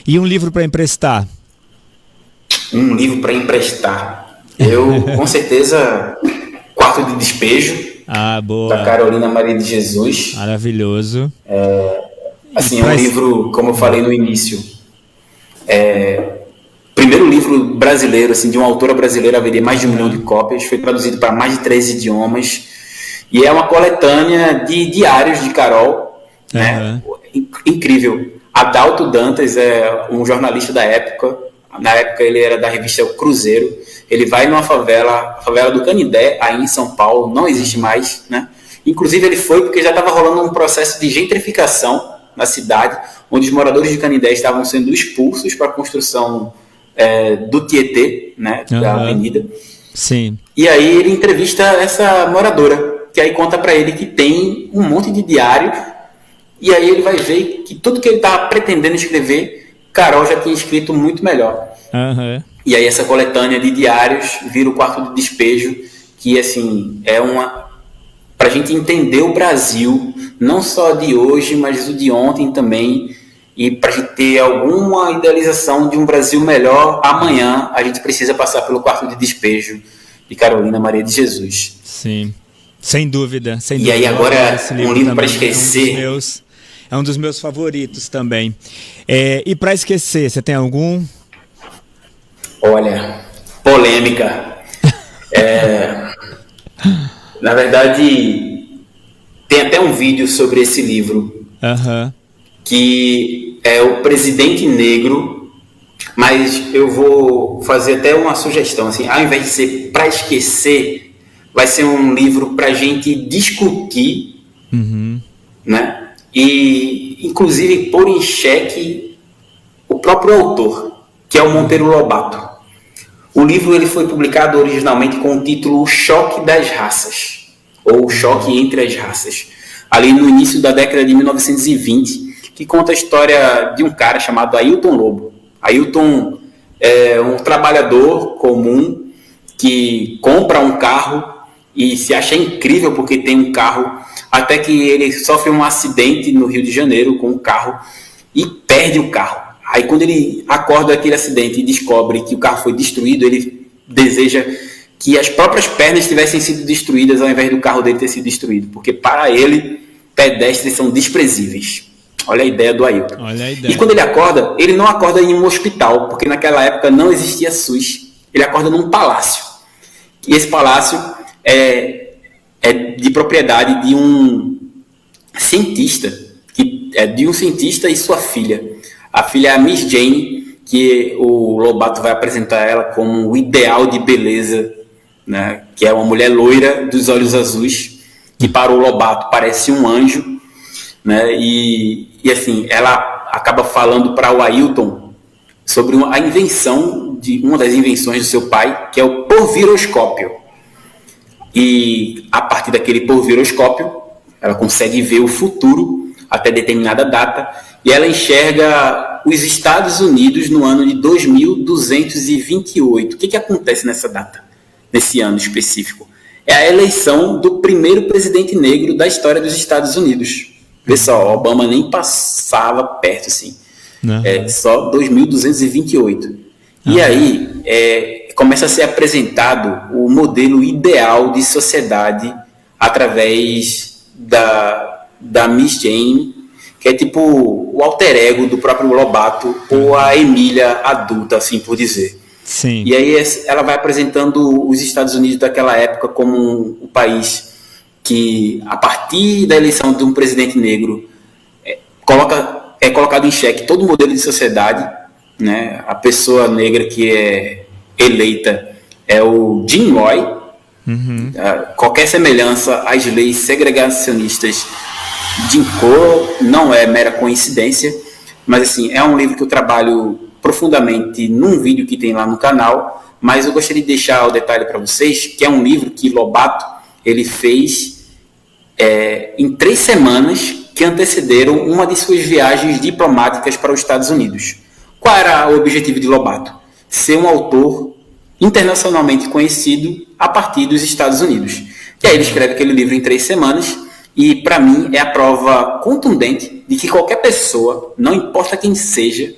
E um livro para emprestar? Um livro para emprestar. Eu, com certeza, Quarto de Despejo, boa. da Carolina Maria de Jesus. Maravilhoso. Assim, é um livro, como eu falei no início, primeiro livro brasileiro, assim, de uma autora brasileira a vender mais de 1 milhão de cópias, foi traduzido para mais de 3 idiomas, e é uma coletânea de diários de Carol, né? Incrível. Adalto Dantas é um jornalista da época, na época ele era da revista O Cruzeiro, ele vai numa favela, a favela do Canindé, aí em São Paulo, não existe mais, né? Inclusive ele foi porque já estava rolando um processo de gentrificação na cidade, onde os moradores de Canindé estavam sendo expulsos para a construção do Tietê, né, da avenida. Sim. E aí ele entrevista essa moradora, que aí conta para ele que tem um monte de diário, e aí ele vai ver que tudo que ele estava pretendendo escrever, Carol já tinha escrito muito melhor. E aí essa coletânea de diários vira o Quarto de Despejo, que assim, é uma... para a gente entender o Brasil, não só de hoje, mas o de ontem também, e para a gente ter alguma idealização de um Brasil melhor amanhã, a gente precisa passar pelo Quarto de Despejo de Carolina Maria de Jesus. Sim, sem dúvida. E aí agora, um livro para esquecer... É um dos meus favoritos também. E para esquecer, você tem algum? Olha, polêmica. Na verdade, tem até um vídeo sobre esse livro, que é o Presidente Negro, mas eu vou fazer até uma sugestão, assim, ao invés de ser para esquecer, vai ser um livro para a gente discutir, né? E, inclusive, pôr em xeque o próprio autor, que é o Monteiro Lobato. O livro ele foi publicado originalmente com o título O Choque das Raças, ou O Choque entre as Raças, ali no início da década de 1920, que conta a história de um cara chamado Ailton Lobo. Ailton é um trabalhador comum que compra um carro e se acha incrível porque tem um carro, até que ele sofre um acidente no Rio de Janeiro com um carro e perde o carro. Aí quando ele acorda daquele acidente e descobre que o carro foi destruído, ele deseja que as próprias pernas tivessem sido destruídas ao invés do carro dele ter sido destruído, porque para ele, pedestres são desprezíveis. Olha a ideia do Ailton. E quando ele acorda, ele não acorda em um hospital, porque naquela época não existia SUS. Ele acorda num palácio. E esse palácio é de propriedade de um cientista, de um cientista e sua filha. A filha é a Miss Jane, que o Lobato vai apresentar ela como o ideal de beleza, né? Que é uma mulher loira dos olhos azuis, que para o Lobato parece um anjo, né? E assim, ela acaba falando para o Ailton sobre a invenção de uma das invenções do seu pai, que é o porviroscópio. E a partir daquele porviroscópio, ela consegue ver o futuro até determinada data, e ela enxerga os Estados Unidos no ano de 2228. O que acontece nessa data, nesse ano específico? É a eleição do primeiro presidente negro da história dos Estados Unidos. Pessoal, Obama nem passava perto, assim. Só 2228. E aí começa a ser apresentado o modelo ideal de sociedade através da Miss Jane, que é tipo o alter ego do próprio Lobato, ou a Emília adulta, assim por dizer. Sim. E aí ela vai apresentando os Estados Unidos daquela época como um país que, a partir da eleição de um presidente negro, é colocado em xeque todo o modelo de sociedade, né? A pessoa negra que é eleita é o Jim Roy. Qualquer semelhança às leis segregacionistas de cor não é mera coincidência, mas assim, é um livro que eu trabalho profundamente num vídeo que tem lá no canal, mas eu gostaria de deixar o detalhe para vocês, que é um livro que Lobato ele fez em 3 semanas que antecederam uma de suas viagens diplomáticas para os Estados Unidos. Qual era o objetivo de Lobato? Ser um autor internacionalmente conhecido a partir dos Estados Unidos. E aí ele escreve aquele livro em 3 semanas, E, para mim, é a prova contundente de que qualquer pessoa, não importa quem seja,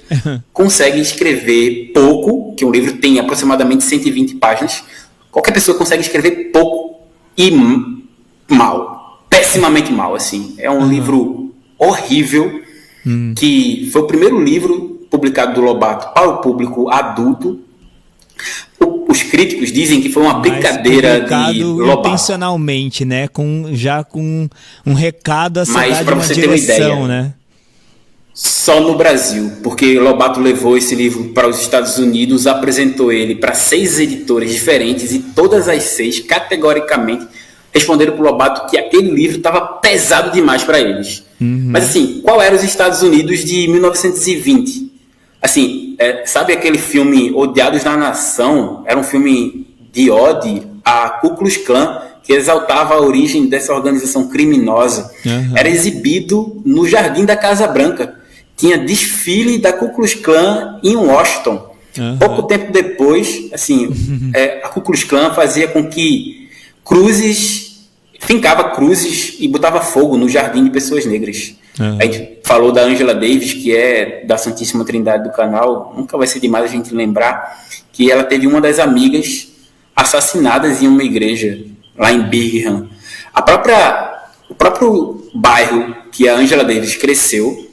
consegue escrever pouco, que um livro tem aproximadamente 120 páginas, qualquer pessoa consegue escrever pouco e mal, pessimamente mal, assim. É um livro horrível, que foi o primeiro livro publicado do Lobato para o público adulto. Os críticos dizem que foi uma brincadeira de Lobato. Intencionalmente, né? Já com um recado a ser Mas, dado, uma direção, né? Só no Brasil, porque Lobato levou esse livro para os Estados Unidos, apresentou ele para 6 editoras diferentes e todas as 6, categoricamente, responderam para o Lobato que aquele livro estava pesado demais para eles. Mas assim, qual eram os Estados Unidos de 1920? Assim, sabe aquele filme Odiados na Nação? Era um filme de ode a Ku Klux Klan, que exaltava a origem dessa organização criminosa. Era exibido no Jardim da Casa Branca. Tinha desfile da Ku Klux Klan em Washington. Pouco tempo depois, assim, a Ku Klux Klan fazia com que fincava cruzes e botava fogo no jardim de pessoas negras. A gente falou da Angela Davis, que é da Santíssima Trindade do canal. Nunca vai ser demais a gente lembrar que ela teve uma das amigas assassinadas em uma igreja lá em Birmingham. O próprio bairro que a Angela Davis cresceu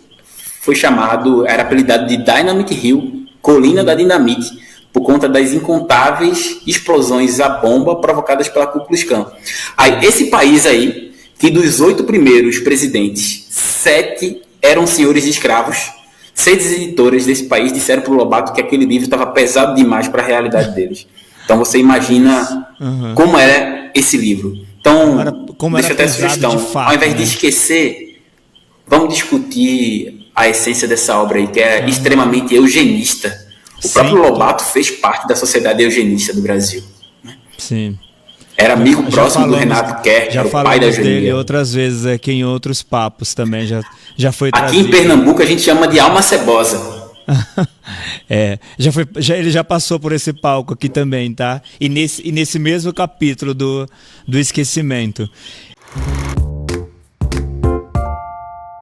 era apelidado de Dynamite Hill, Colina da Dinamite, por conta das incontáveis explosões à bomba provocadas pela Ku Klux Klan. Aí, esse país aí, que dos 8 primeiros presidentes, 7 eram senhores de escravos, 6 editoras desse país disseram para o Lobato que aquele livro estava pesado demais para a realidade deles. Então você imagina como era esse livro. Então, deixa eu ter a sugestão. Fato, ao invés de esquecer, vamos discutir a essência dessa obra aí, que é extremamente eugenista. O próprio Lobato fez parte da sociedade eugenista do Brasil. Né? Sim. Era amigo próximo do Renato Kerr, o pai da eugenia. Já falamos dele outras vezes aqui em outros papos também, já foi trazido. Aqui em Pernambuco a gente chama de alma cebosa. Ele já passou por esse palco aqui também, tá? E nesse mesmo capítulo do esquecimento.